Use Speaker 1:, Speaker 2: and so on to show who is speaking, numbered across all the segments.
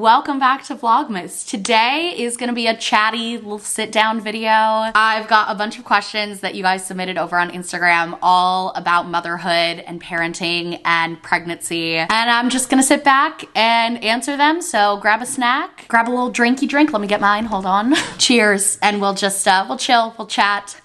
Speaker 1: welcome back to Vlogmas. Today is gonna be a chatty little sit down video. I've got a bunch of questions that you guys submitted over on Instagram, all about motherhood and parenting and pregnancy. And I'm just gonna sit back and answer them. So grab a snack, grab a little drinky drink. Let me get mine, hold on. Cheers. And we'll just, we'll chill, we'll chat.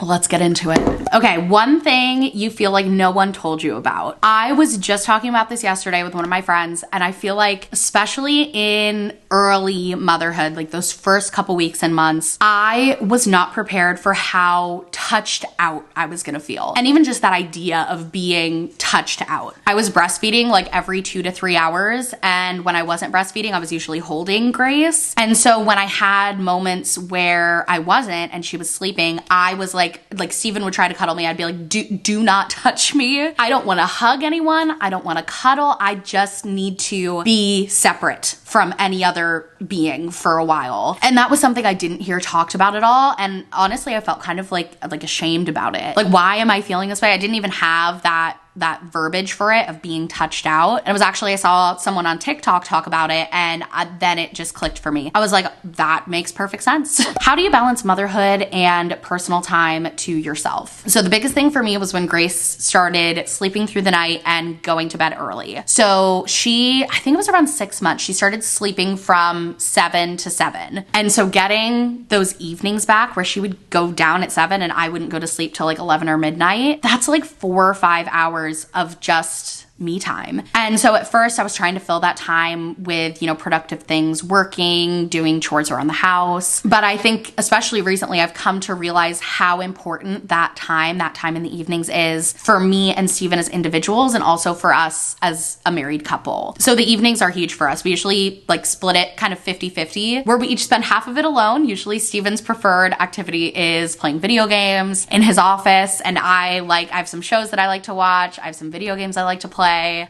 Speaker 1: Let's get into it. Okay, one thing you feel like no one told you about. I was just talking about this yesterday with one of my friends, and I feel like, especially in early motherhood, like those first couple weeks and months, I was not prepared for how touched out I was gonna feel. And even just that idea of being touched out. I was breastfeeding like every 2 to 3 hours, and when I wasn't breastfeeding, I was usually holding Grace. And so when I had moments where I wasn't and she was sleeping, I was like Steven would try to cuddle me. I'd be like, do not touch me. I don't want to hug anyone. I don't want to cuddle. I just need to be separate from any other being for a while. And that was something I didn't hear talked about at all. And honestly, I felt kind of like ashamed about it. Like, why am I feeling this way? I didn't even have that verbiage for it of being touched out. And it was actually, I saw someone on TikTok talk about it, and then it just clicked for me. I was like, that makes perfect sense. How do you balance motherhood and personal time to yourself? So the biggest thing for me was when Grace started sleeping through the night and going to bed early. So I think it was around 6 months, she started sleeping from 7 to 7. And so getting those evenings back where she would go down at 7 and I wouldn't go to sleep till like 11 or midnight, that's like 4 or 5 hours of just me time. And so at first I was trying to fill that time with, productive things, working, doing chores around the house. But I think especially recently I've come to realize how important that time in the evenings is for me and Steven as individuals, and also for us as a married couple. So the evenings are huge for us. We usually split it kind of 50-50, where we each spend half of it alone. Usually Steven's preferred activity is playing video games in his office, and I have some shows that I like to watch. I have some video games I like to play.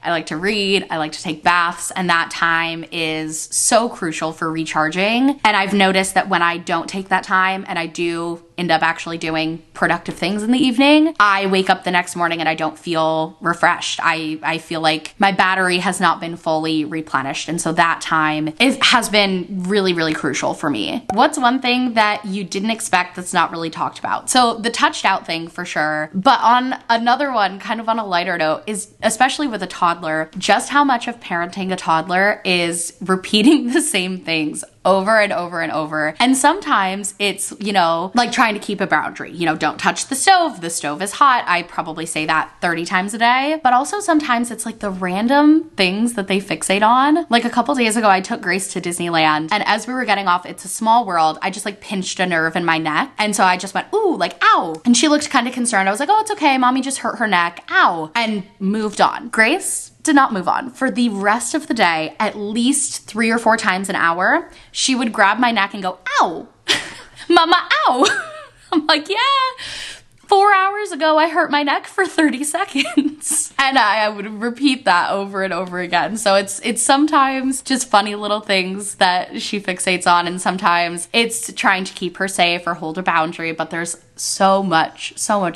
Speaker 1: I like to read, I like to take baths, and that time is so crucial for recharging. And I've noticed that when I don't take that time and I do end up actually doing productive things in the evening, I wake up the next morning and I don't feel refreshed. I feel like my battery has not been fully replenished. And so that time has been really, really crucial for me. What's one thing that you didn't expect that's not really talked about? So the touched out thing for sure. But on another one, kind of on a lighter note, is especially with a toddler, just how much of parenting a toddler is repeating the same things over and over and over. And sometimes it's, like trying to keep a boundary. Don't touch the stove. The stove is hot. I probably say that 30 times a day. But also sometimes it's like the random things that they fixate on. Like a couple days ago, I took Grace to Disneyland, and as we were getting off It's a Small World, I just pinched a nerve in my neck. And so I just went, ooh, ow. And she looked kind of concerned. I was like, oh, it's okay. Mommy just hurt her neck. Ow. And moved on. Grace did not move on. For the rest of the day, at least 3 or 4 times an hour, she would grab my neck and go, ow, mama, ow. I'm like, yeah, 4 hours ago, I hurt my neck for 30 seconds. And I would repeat that over and over again. So it's sometimes just funny little things that she fixates on, and sometimes it's trying to keep her safe or hold a boundary, but there's so much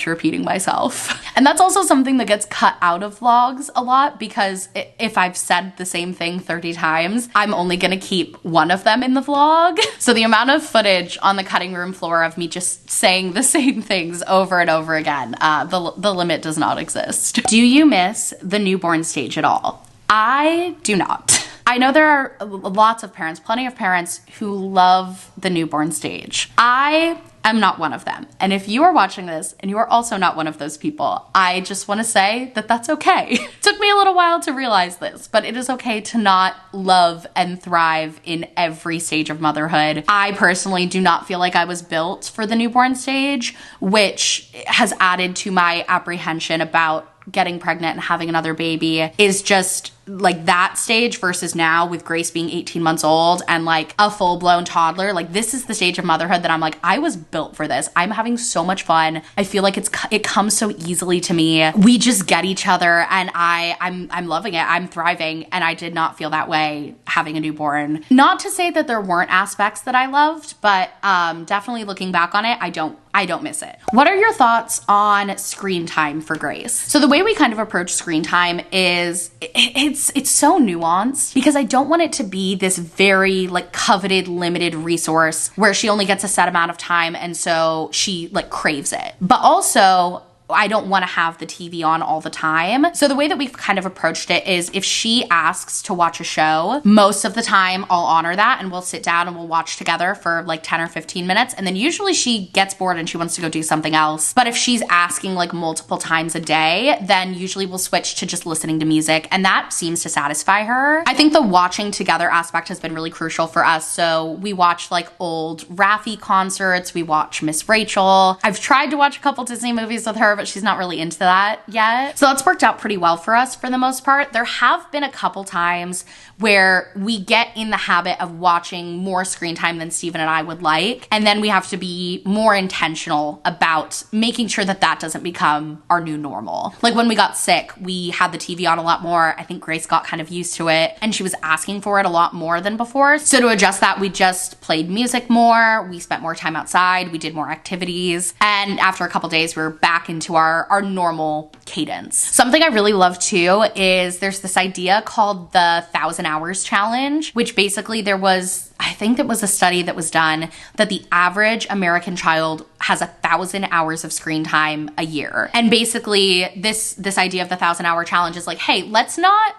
Speaker 1: repeating myself. And that's also something that gets cut out of vlogs a lot, because if I've said the same thing 30 times, I'm only gonna keep one of them in the vlog. So the amount of footage on the cutting room floor of me just saying the same things over and over again, the limit does not exist. Do you miss the newborn stage at all? I do not. I know there are lots of parents, plenty of parents who love the newborn stage. I am not one of them. And if you are watching this and you are also not one of those people, I just want to say that that's okay. It took me a little while to realize this, but it is okay to not love and thrive in every stage of motherhood. I personally do not feel like I was built for the newborn stage, which has added to my apprehension about getting pregnant and having another baby, is just that stage versus now with Grace being 18 months old and a full-blown toddler. This is the stage of motherhood that I'm I was built for this. I'm having so much fun. I feel like it comes so easily to me. We just get each other, and I'm loving it. I'm thriving, and I did not feel that way having a newborn. Not to say that there weren't aspects that I loved, but definitely looking back on it, I don't miss it. What are your thoughts on screen time for Grace? So the way we kind of approach screen time is it's so nuanced because I don't want it to be this very like coveted, limited resource where she only gets a set amount of time and so she like craves it. But also, I don't want to have the TV on all the time. So the way that we've kind of approached it is if she asks to watch a show, most of the time I'll honor that and we'll sit down and we'll watch together for like 10 or 15 minutes. And then usually she gets bored and she wants to go do something else. But if she's asking like multiple times a day, then usually we'll switch to just listening to music. And that seems to satisfy her. I think the watching together aspect has been really crucial for us. So we watch like old Raffi concerts. We watch Miss Rachel. I've tried to watch a couple Disney movies with her, but she's not really into that yet. So that's worked out pretty well for us for the most part. There have been a couple times where we get in the habit of watching more screen time than Steven and I would like. And then we have to be more intentional about making sure that that doesn't become our new normal. Like when we got sick, we had the TV on a lot more. I think Grace got kind of used to it and she was asking for it a lot more than before. So to adjust that, we just played music more. We spent more time outside. We did more activities. And after a couple days, we were back into our normal cadence. Something I really love too is there's this idea called the 1,000 Hours Challenge, which basically I think it was a study that was done that the average American child has 1,000 hours of screen time a year. And basically this idea of the 1,000 Hour Challenge is like, hey, let's not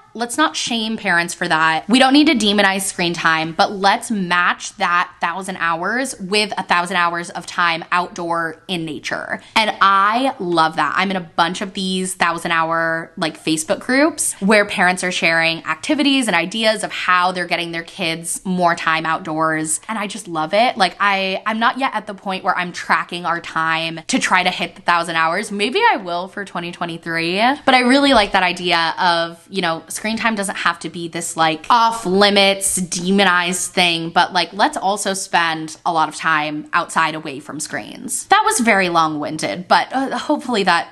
Speaker 1: shame parents for that. We don't need to demonize screen time, but let's match that 1,000 hours with 1,000 hours of time outdoor in nature. And I love that. I'm in a bunch of these 1,000 hour like Facebook groups where parents are sharing activities and ideas of how they're getting their kids more time outdoors. And I just love it. Like I'm not yet at the point where I'm tracking our time to try to hit the 1,000 hours. Maybe I will for 2023, but I really like that idea of, you know, screen time doesn't have to be this like off limits, demonized thing, but like let's also spend a lot of time outside away from screens. That was very long-winded, but hopefully that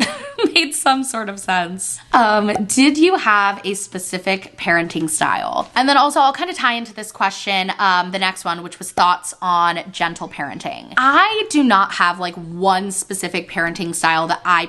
Speaker 1: made some sort of sense. Did you have a specific parenting style? And then also I'll kind of tie into this question, the next one, which was thoughts on gentle parenting. I do not have like one specific parenting style that I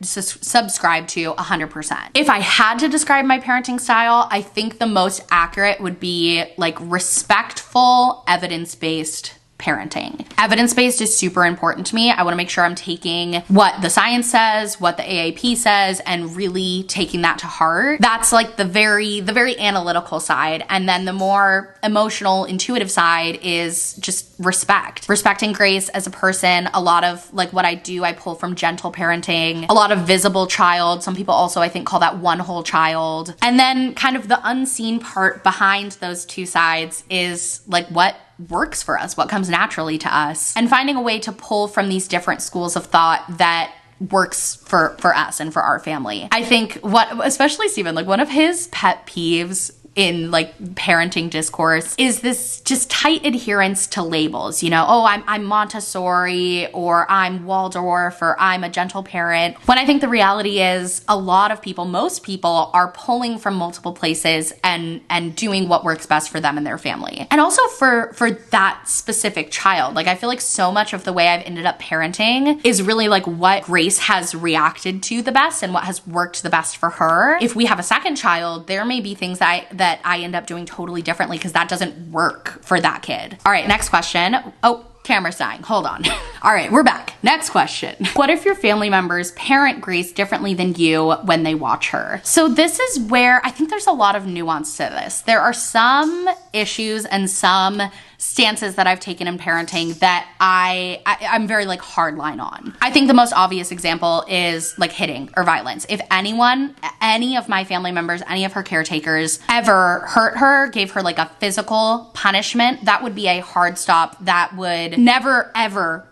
Speaker 1: subscribe to 100%. If I had to describe my parenting style, I think the most accurate would be like respectful, evidence-based parenting. Evidence-based is super important to me. I want to make sure I'm taking what the science says, what the AAP says, and really taking that to heart. That's like the very analytical side. And then the more emotional, intuitive side is just respect. Respecting Grace as a person. A lot of like what I do, I pull from gentle parenting, a lot of visible child. Some people also, I think, call that one whole child. And then kind of the unseen part behind those two sides is like what works for us, what comes naturally to us, and finding a way to pull from these different schools of thought that works for us and for our family. I think especially Steven, like one of his pet peeves in like parenting discourse is this just tight adherence to labels, you know, oh, I'm Montessori or I'm Waldorf or I'm a gentle parent. When I think the reality is a lot of people, most people are pulling from multiple places and doing what works best for them and their family. And also for that specific child. Like I feel like so much of the way I've ended up parenting is really like what Grace has reacted to the best and what has worked the best for her. If we have a second child, there may be things that I end up doing totally differently because that doesn't work for that kid. All right, next question. Oh, camera's dying. Hold on. All right, we're back. Next question. What if your family members parent Grace differently than you when they watch her? So this is where I think there's a lot of nuance to this. There are some issues and some stances that I've taken in parenting that I'm very like hardline on. I think the most obvious example is like hitting or violence. If anyone, any of my family members, any of her caretakers ever hurt her, gave her like a physical punishment, that would be a hard stop. That would never, ever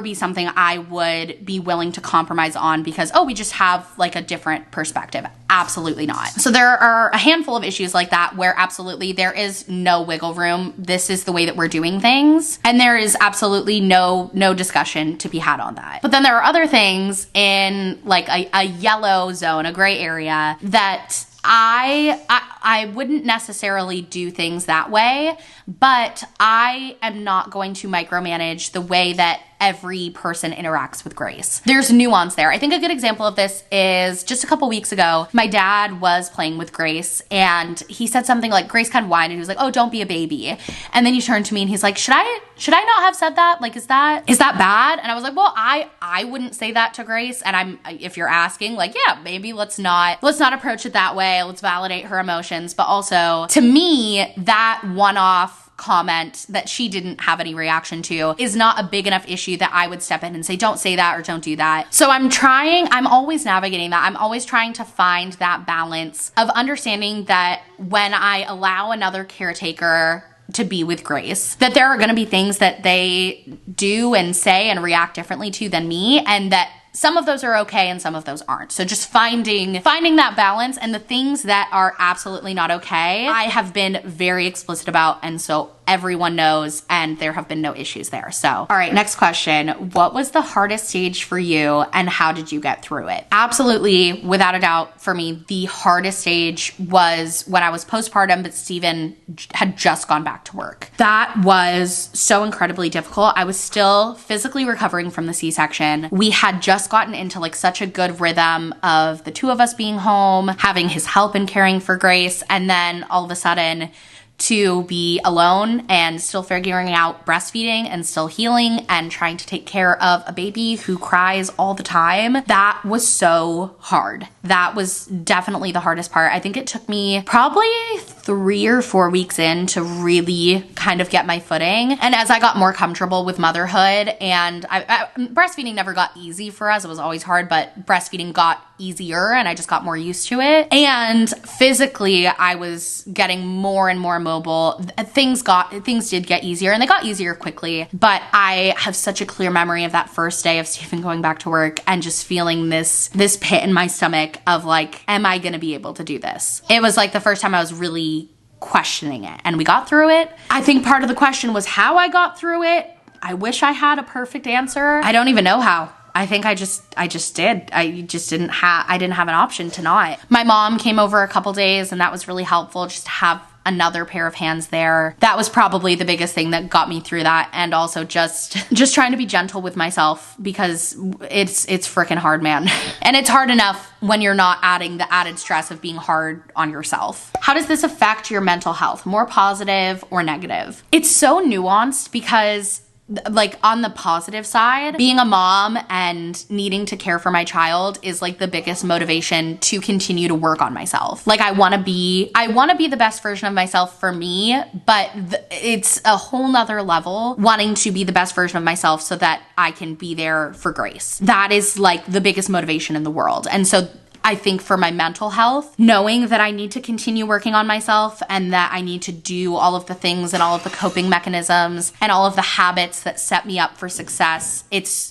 Speaker 1: be something I would be willing to compromise on because, oh, we just have like a different perspective. Absolutely not. So there are a handful of issues like that where absolutely there is no wiggle room. This is the way that we're doing things. And there is absolutely no discussion to be had on that. But then there are other things in like a yellow zone, a gray area that I wouldn't necessarily do things that way, but I am not going to micromanage the way that every person interacts with Grace. There's nuance there. I think a good example of this is just a couple weeks ago, my dad was playing with Grace and he said something like, Grace kind of whined and he was like, oh, don't be a baby. And then he turned to me and he's like, should I not have said that? Like, is that bad? And I was like, well, I wouldn't say that to Grace. And if you're asking, like, yeah, maybe let's not approach it that way. Let's validate her emotions. But also, to me, that one-off comment that she didn't have any reaction to is not a big enough issue that I would step in and say, don't say that or don't do that. So I'm always navigating that. I'm always trying to find that balance of understanding that when I allow another caretaker to be with Grace, that there are going to be things that they do and say and react differently to than me, and that some of those are okay and some of those aren't. So just finding that balance, and the things that are absolutely not okay, I have been very explicit about, and so everyone knows, and there have been no issues there. So, all right, next question. What was the hardest stage for you and how did you get through it? Absolutely, without a doubt, for me, the hardest stage was when I was postpartum, but Steven had just gone back to work. That was so incredibly difficult. I was still physically recovering from the C-section. We had just gotten into like such a good rhythm of the two of us being home, having his help in caring for Grace, and then all of a sudden to be alone and still figuring out breastfeeding and still healing and trying to take care of a baby who cries all the time. That was so hard. That was definitely the hardest part. I think it took me probably 3 or 4 weeks in to really kind of get my footing. And as I got more comfortable with motherhood, and breastfeeding never got easy for us. It was always hard, but breastfeeding got easier and I just got more used to it. And physically, I was getting more and more mobile. Things did get easier, and they got easier quickly. But I have such a clear memory of that first day of Stephen going back to work and just feeling this pit in my stomach of like, am I gonna be able to do this? It was like the first time I was really questioning it, and we got through it. I think part of the question was how I got through it. I wish I had a perfect answer. I don't even know how. I think I just did. I didn't have an option to not. My mom came over a couple days, and that was really helpful, just to have another pair of hands there. That was probably the biggest thing that got me through that. And also just trying to be gentle with myself, because it's freaking hard, man. And it's hard enough when you're not adding the added stress of being hard on yourself. How does this affect your mental health? More positive or negative? It's so nuanced, because like on the positive side, being a mom and needing to care for my child is like the biggest motivation to continue to work on myself. Like I want to be the best version of myself for me, but it's a whole nother level wanting to be the best version of myself so that I can be there for Grace. That is like the biggest motivation in the world. And so I think for my mental health, knowing that I need to continue working on myself and that I need to do all of the things and all of the coping mechanisms and all of the habits that set me up for success, it's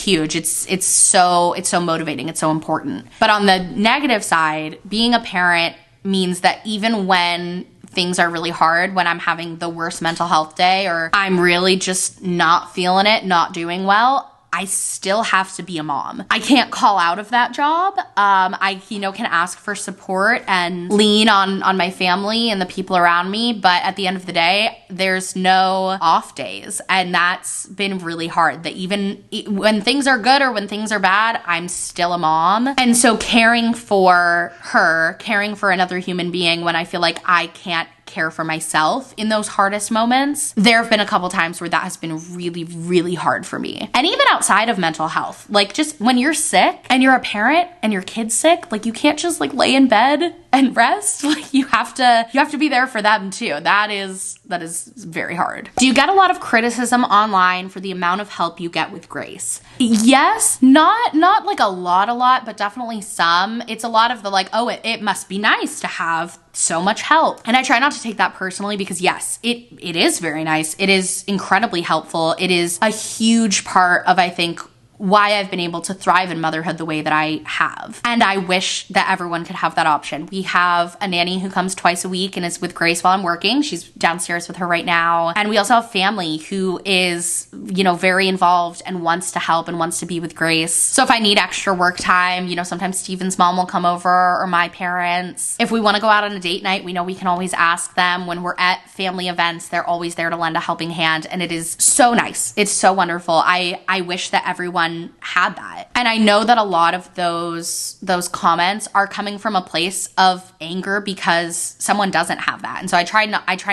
Speaker 1: huge. It's so motivating. It's so important. But on the negative side, being a parent means that even when things are really hard, when I'm having the worst mental health day or I'm really just not feeling it, not doing well, I still have to be a mom. I can't call out of that job. I can ask for support and lean on my family and the people around me. But at the end of the day, there's no off days. And that's been really hard, that even when things are good or when things are bad, I'm still a mom. And so caring for her, caring for another human being when I feel like I can't care for myself in those hardest moments, there have been a couple times where that has been really, really hard for me. And even outside of mental health, like just when you're sick and you're a parent and your kid's sick, like you can't just like lay in bed and rest. Like you have to be there for them too. That is very hard. Do you get a lot of criticism online for the amount of help you get with Grace? Yes, not like a lot, but definitely some. It's a lot of the like, oh, it must be nice to have so much help. And I try not to take that personally, because yes, it is very nice. It is incredibly helpful. It is a huge part of, I think, why I've been able to thrive in motherhood the way that I have. And I wish that everyone could have that option. We have a nanny who comes twice a week and is with Grace while I'm working. She's downstairs with her right now. And we also have family who is, you know, very involved and wants to help and wants to be with Grace. So if I need extra work time, you know, sometimes Steven's mom will come over or my parents. If we want to go out on a date night, we know we can always ask them. When we're at family events, they're always there to lend a helping hand. And it is so nice. It's so wonderful. I wish that everyone had that. And I know that a lot of those comments are coming from a place of anger because someone doesn't have that. And so I try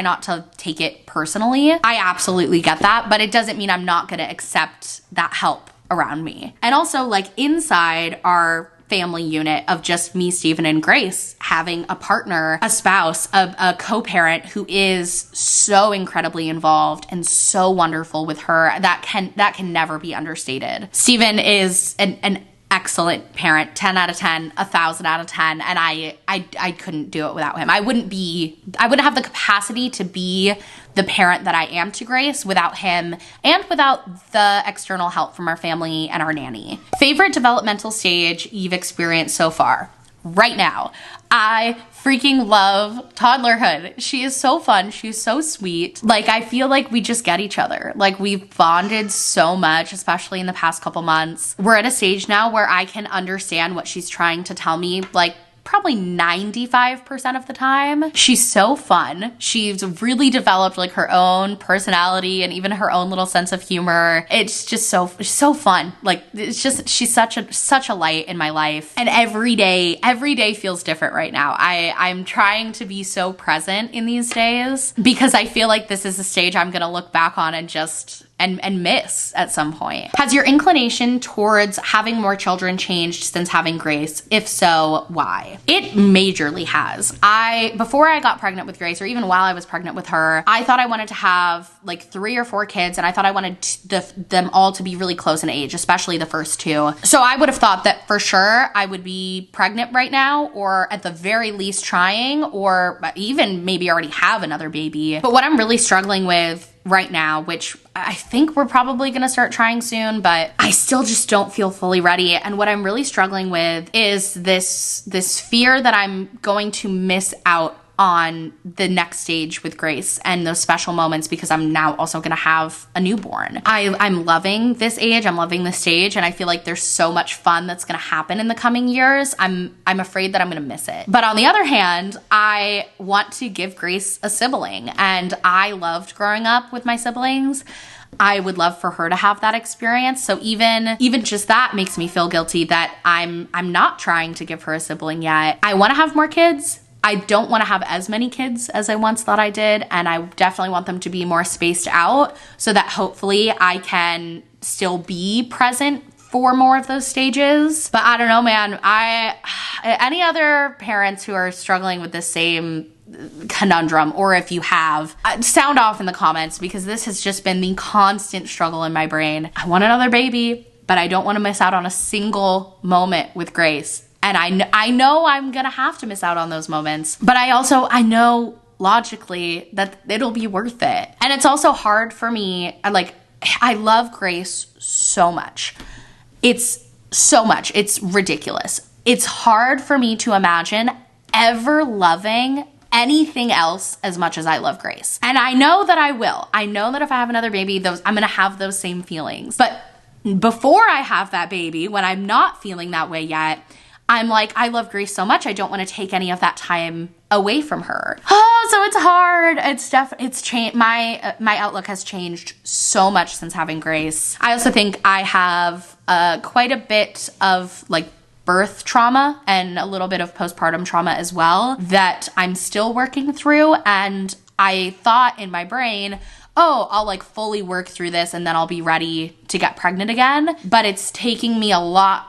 Speaker 1: not to take it personally. I absolutely get that, but it doesn't mean I'm not going to accept that help around me. And also, like, inside our family unit of just me, Steven, and Grace, having a partner, a spouse, a co-parent who is so incredibly involved and so wonderful with her, that can never be understated. Steven is an excellent parent, 10 out of 10, 1,000 out of 10. And I couldn't do it without him. I wouldn't have the capacity to be the parent that I am to Grace without him and without the external help from our family and our nanny. Favorite developmental stage you've experienced so far? Right now, I freaking love toddlerhood. She is so fun. She's so sweet. Like, I feel like we just get each other. Like, we've bonded so much, especially in the past couple months. We're at a stage now where I can understand what she's trying to tell me, like, probably 95% of the time. She's so fun. She's really developed like her own personality and even her own little sense of humor. It's just so fun. Like, it's just, she's such a light in my life. And every day feels different right now. I'm trying to be so present in these days because I feel like this is a stage I'm gonna look back on and just and miss at some point. Has your inclination towards having more children changed since having Grace? If so, why? It majorly has. Before I got pregnant with Grace, or even while I was pregnant with her, I thought I wanted to have like 3 or 4 kids, and I thought I wanted them all to be really close in age, especially the first 2. So I would have thought that for sure I would be pregnant right now, or at the very least trying, or even maybe already have another baby. But what I'm really struggling with right now, which I think we're probably going to start trying soon, but I still just don't feel fully ready. And what I'm really struggling with is this fear that I'm going to miss out on the next stage with Grace and those special moments because I'm now also going to have a newborn. I'm loving this age. I'm loving this stage. And I feel like there's so much fun that's going to happen in the coming years. I'm afraid that I'm going to miss it. But on the other hand, I want to give Grace a sibling, and I loved growing up with my siblings. I would love for her to have that experience. So even just that makes me feel guilty that I'm not trying to give her a sibling yet. I want to have more kids. I don't want to have as many kids as I once thought I did, and I definitely want them to be more spaced out so that hopefully I can still be present for more of those stages. But I don't know, man. Any other parents who are struggling with the same conundrum, or if you have, sound off in the comments, because this has just been the constant struggle in my brain. I want another baby, but I don't want to miss out on a single moment with Grace. And I know I'm gonna have to miss out on those moments, but I know logically that it'll be worth it. And it's also hard for me. I love Grace so much. It's so much. It's ridiculous. It's hard for me to imagine ever loving anything else as much as I love Grace. And I know that I will. I know that if I have another baby, I'm gonna have those same feelings. But before I have that baby, when I'm not feeling that way yet, I'm like, I love Grace so much, I don't want to take any of that time away from her. Oh, so it's hard. It's changed. My outlook has changed so much since having Grace. I also think I have quite a bit of like birth trauma and a little bit of postpartum trauma as well that I'm still working through. And I thought in my brain, oh, I'll like fully work through this and then I'll be ready to get pregnant again. But it's taking me a lot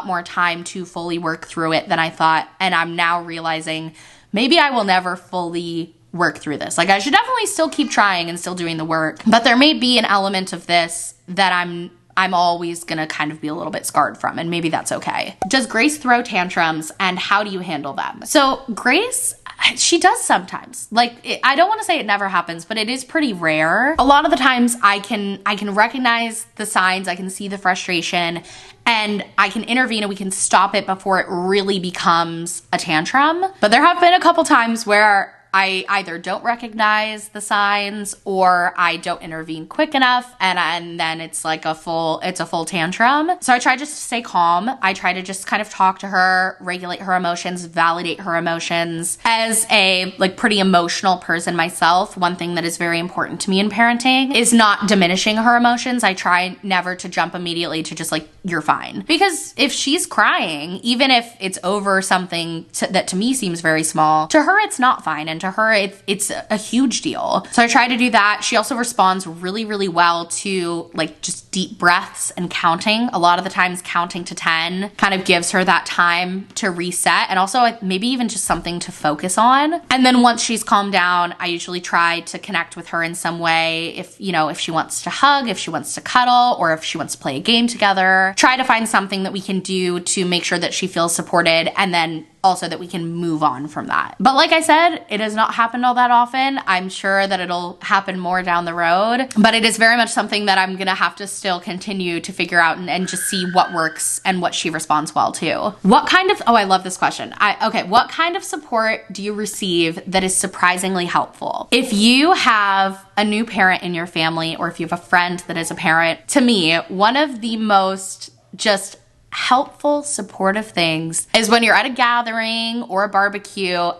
Speaker 1: more time to fully work through it than I thought. And I'm now realizing maybe I will never fully work through this. Like, I should definitely still keep trying and still doing the work, but there may be an element of this that I'm always gonna kind of be a little bit scarred from, and maybe that's okay. Does Grace throw tantrums, and how do you handle them? So Grace She does sometimes. Like, I don't want to say it never happens, but it is pretty rare. A lot of the times I can recognize the signs, I can see the frustration, and I can intervene and we can stop it before it really becomes a tantrum. But there have been a couple times where I either don't recognize the signs or I don't intervene quick enough, and then it's like a full tantrum. So I try just to stay calm. I try to just kind of talk to her, regulate her emotions, validate her emotions. As a like pretty emotional person myself, one thing that is very important to me in parenting is not diminishing her emotions. I try never to jump immediately to just like, you're fine. Because if she's crying, even if it's over something that to me seems very small, to her it's not fine, and to her it's a huge deal. So I try to do that. She also responds really, really well to like just deep breaths and counting. A lot of the times counting to 10 kind of gives her that time to reset, and also maybe even just something to focus on. And then once she's calmed down, I usually try to connect with her in some way. If she wants to hug, if she wants to cuddle, or if she wants to play a game together, try to find something that we can do to make sure that she feels supported, and then also that we can move on from that. But like I said, it has not happened all that often. I'm sure that it'll happen more down the road, but it is very much something that I'm gonna have to still continue to figure out and just see what works and what she responds well to. What kind of, I love this question. What kind of support do you receive that is surprisingly helpful? If you have a new parent in your family, or if you have a friend that is a parent, to me, one of the most just helpful, supportive things is when you're at a gathering or a barbecue,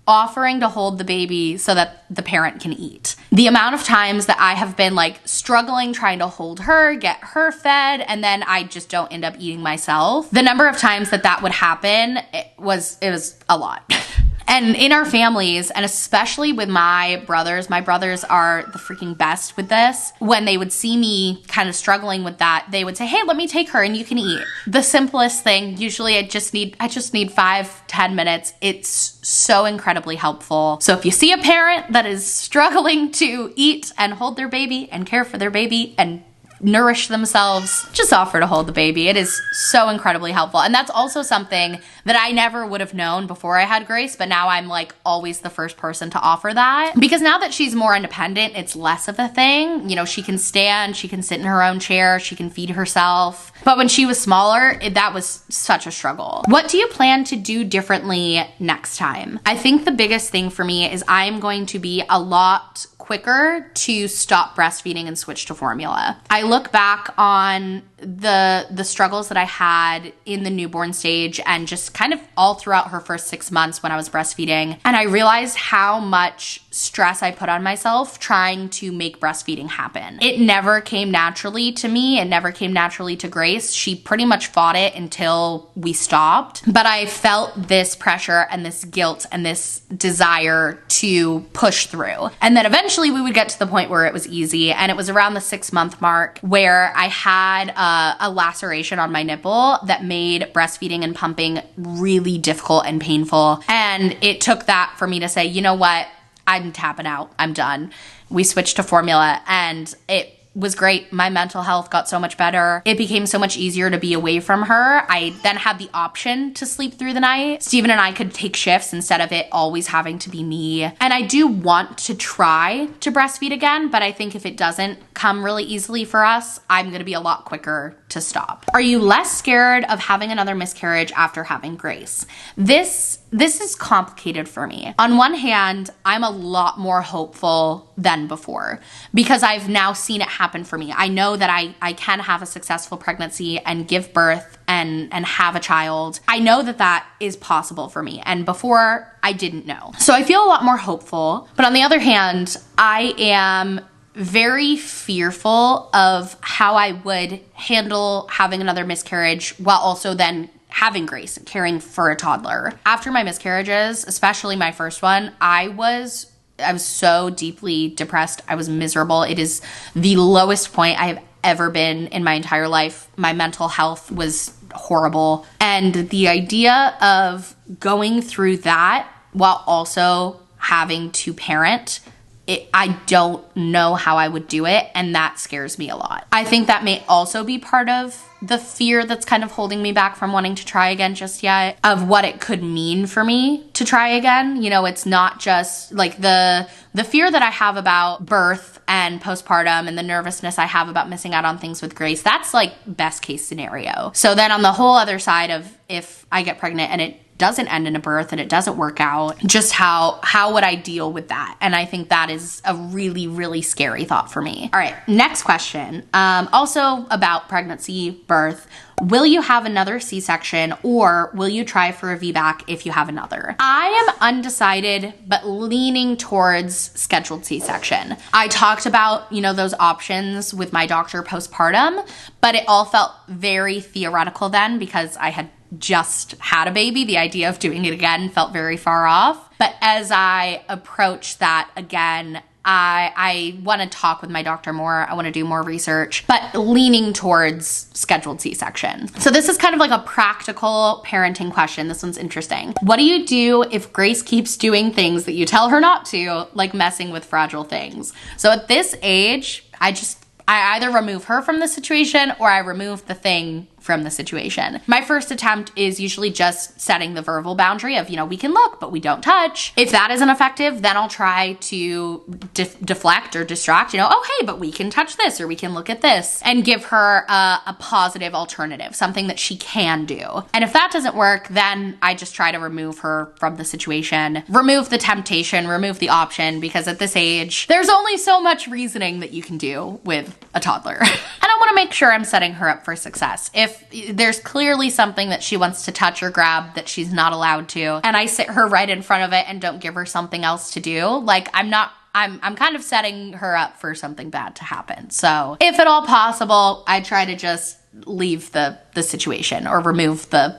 Speaker 1: offering to hold the baby so that the parent can eat. The amount of times that I have been like struggling trying to hold her, get her fed, and then I just don't end up eating myself. The number of times that would happen, it was a lot. And in our families, and especially with my brothers are the freaking best with this. When they would see me kind of struggling with that, they would say, hey, let me take her and you can eat. The simplest thing, usually I just need 5-10 minutes. It's so incredibly helpful. So if you see a parent that is struggling to eat and hold their baby and care for their baby and nourish themselves, just offer to hold the baby. It is so incredibly helpful. And that's also something that I never would have known before I had Grace, but now I'm like always the first person to offer that. Because now that she's more independent, it's less of a thing. She can stand, she can sit in her own chair, she can feed herself. But when she was smaller, that was such a struggle. What do you plan to do differently next time? I think the biggest thing for me is I'm going to be a lot quicker to stop breastfeeding and switch to formula. I look back on the struggles that I had in the newborn stage and just kind of all throughout her first 6 months when I was breastfeeding. And I realized how much stress I put on myself trying to make breastfeeding happen. It never came naturally to me. It never came naturally to Grace. She pretty much fought it until we stopped. But I felt this pressure and this guilt and this desire to push through. And then eventually we would get to the point where it was easy. And it was around the 6-month mark where I had a laceration on my nipple that made breastfeeding and pumping really difficult and painful. And it took that for me to say, you know what? I'm tapping out. I'm done. We switched to formula and it was great. My mental health got so much better. It became so much easier to be away from her. I then had the option to sleep through the night. Steven and I could take shifts instead of it always having to be me. And I do want to try to breastfeed again, but I think if it doesn't come really easily for us, I'm going to be a lot quicker to stop. Are you less scared of having another miscarriage after having Grace? This is complicated for me. On one hand, I'm a lot more hopeful than before because I've now seen it happen for me. I know that I can have a successful pregnancy and give birth and have a child. I know that is possible for me. And before, I didn't know. So I feel a lot more hopeful. But on the other hand, I am very fearful of how I would handle having another miscarriage while also then having Grace and caring for a toddler. After my miscarriages, especially my first one, I was so deeply depressed. I was miserable. It is the lowest point I have ever been in my entire life. My mental health was horrible. And the idea of going through that while also having to parent I don't know how I would do it, and that scares me a lot. I think that may also be part of the fear that's kind of holding me back from wanting to try again just yet, of what it could mean for me to try again. You know, it's not just like the fear that I have about birth and postpartum and the nervousness I have about missing out on things with Grace. That's like best case scenario. So then on the whole other side of, if I get pregnant and it doesn't end in a birth and it doesn't work out, just how would I deal with that? And I think that is a really, really scary thought for me. All right, next question. Also about pregnancy, birth. Will you have another C-section, or will you try for a VBAC if you have another? I am undecided, but leaning towards scheduled C-section. I talked about, you know, those options with my doctor postpartum, but it all felt very theoretical then because I had just had a baby. The idea of doing it again felt very far off. But as I approach that again, I want to talk with my doctor more. I want to do more research, but leaning towards scheduled C-section. So this is kind of like a practical parenting question. This one's interesting. What do you do if Grace keeps doing things that you tell her not to, like messing with fragile things? So at this age, I either remove her from the situation or I remove the thing from the situation. My first attempt is usually just setting the verbal boundary of, you know, we can look, but we don't touch. If that isn't effective, then I'll try to deflect or distract, you know, oh, hey, but we can touch this or we can look at this, and give her a positive alternative, something that she can do. And if that doesn't work, then I just try to remove her from the situation, remove the temptation, remove the option, because at this age, there's only so much reasoning that you can do with a toddler. And I want to make sure I'm setting her up for success. If there's clearly something that she wants to touch or grab that she's not allowed to, and I sit her right in front of it and don't give her something else to do, like I'm kind of setting her up for something bad to happen. So if at all possible, I try to just leave the situation or remove the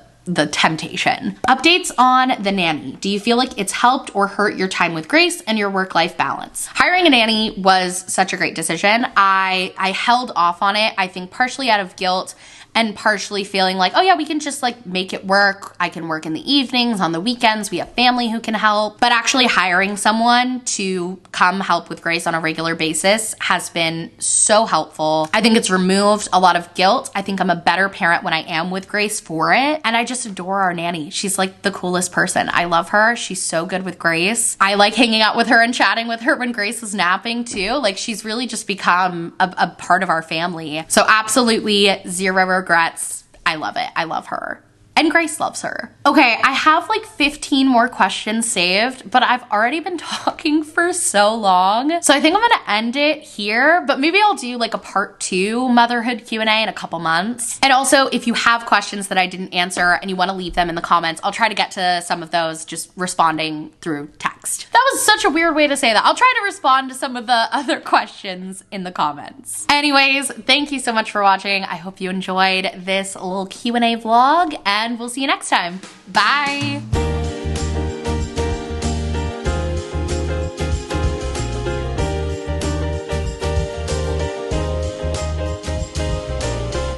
Speaker 1: temptation. Updates on the nanny. Do you feel like it's helped or hurt your time with Grace and your work-life balance? Hiring a nanny was such a great decision. I held off on it, I think partially out of guilt and partially feeling like, oh yeah, we can just like make it work. I can work in the evenings, on the weekends, we have family who can help. But actually hiring someone to come help with Grace on a regular basis has been so helpful. I think it's removed a lot of guilt. I think I'm a better parent when I am with Grace for it. And I just adore our nanny. She's like the coolest person. I love her. She's so good with Grace. I like hanging out with her and chatting with her when Grace was napping too. Like she's really just become a part of our family. So absolutely zero regrets. I love it. I love her. And Grace loves her. Okay, I have like 15 more questions saved, but I've already been talking for so long. So I think I'm gonna end it here, but maybe I'll do like a part 2 motherhood Q&A in a couple months. And also, if you have questions that I didn't answer and you wanna leave them in the comments, I'll try to get to some of those just responding through text. That was such a weird way to say that. I'll try to respond to some of the other questions in the comments. Anyways, thank you so much for watching. I hope you enjoyed this little Q&A vlog, and we'll see you next time. Bye.